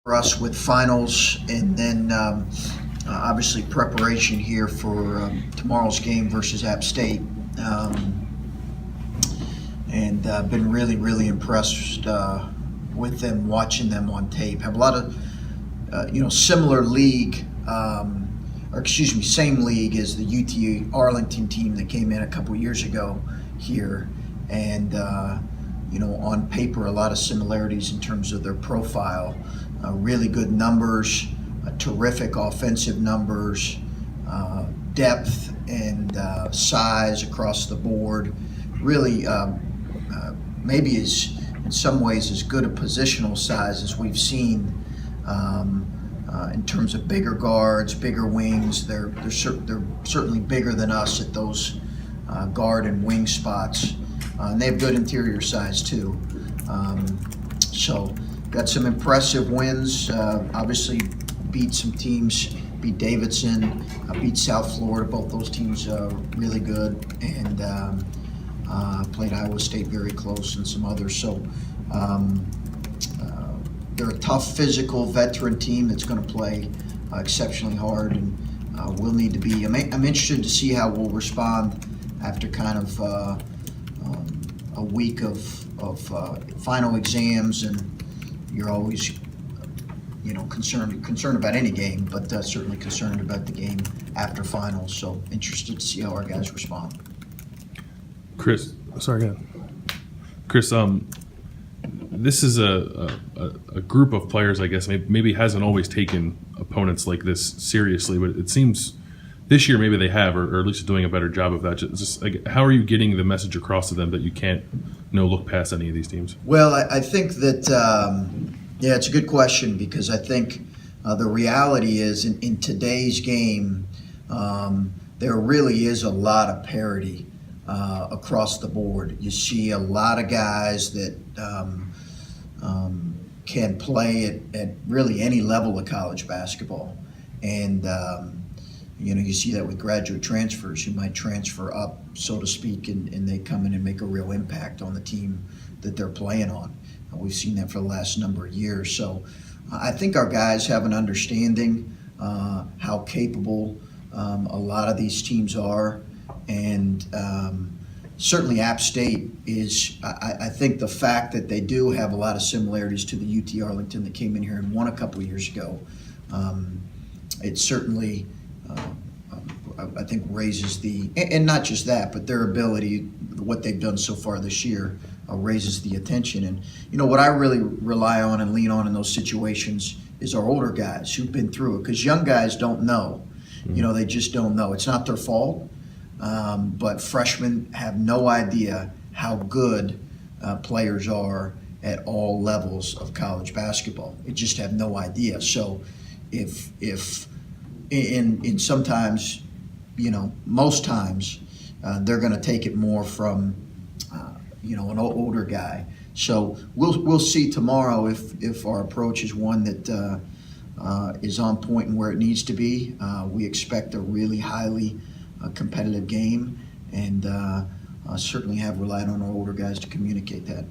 for us with finals, and then obviously preparation here for tomorrow's game versus App State. And been really impressed with them, watching them on tape. Have a lot of similar league, same league as the UT Arlington team that came in a couple years ago here, and on paper a lot of similarities in terms of their profile. Really good numbers, terrific offensive numbers, depth and size across the board. Really, maybe is in some ways as good a positional size as we've seen in terms of bigger guards, bigger wings. They're certainly bigger than us at those guard and wing spots. And they have good interior size too. So got some impressive wins. Obviously beat some teams, beat Davidson, beat South Florida. Both those teams are really good, and played Iowa State very close and some others. So they're a tough, physical, veteran team that's going to play exceptionally hard, and we'll need to be. I'm interested to see how we'll respond after kind of a week of final exams, and you're always concerned about any game, but certainly concerned about the game after finals. So interested to see how our guys respond. Chris, this is a group of players, I guess, maybe hasn't always taken opponents like this seriously, but it seems this year maybe they have, or at least doing a better job of that. Just like, how are you getting the message across to them that you can't look past any of these teams? Well, I think that, it's a good question, because I think the reality is in today's game, there really is a lot of parity across the board. You see a lot of guys that can play at really any level of college basketball, and you see that with graduate transfers who might transfer up, so to speak, and they come in and make a real impact on the team that they're playing on. We've seen that for the last number of years. So I think our guys have an understanding how capable a lot of these teams are, and certainly App State is, I think the fact that they do have a lot of similarities to the UT Arlington that came in here and won a couple of years ago, it certainly, I think, raises and not just that, but their ability, what they've done so far this year, raises the attention. And what I really rely on and lean on in those situations is our older guys who've been through it, because young guys don't know. They just don't know. It's not their fault. But freshmen have no idea how good players are at all levels of college basketball. They just have no idea. So if in sometimes, most times, they're going to take it more from an older guy. So we'll see tomorrow if our approach is one that is on point and where it needs to be. We expect a really highly competitive game, and certainly have relied on our older guys to communicate that.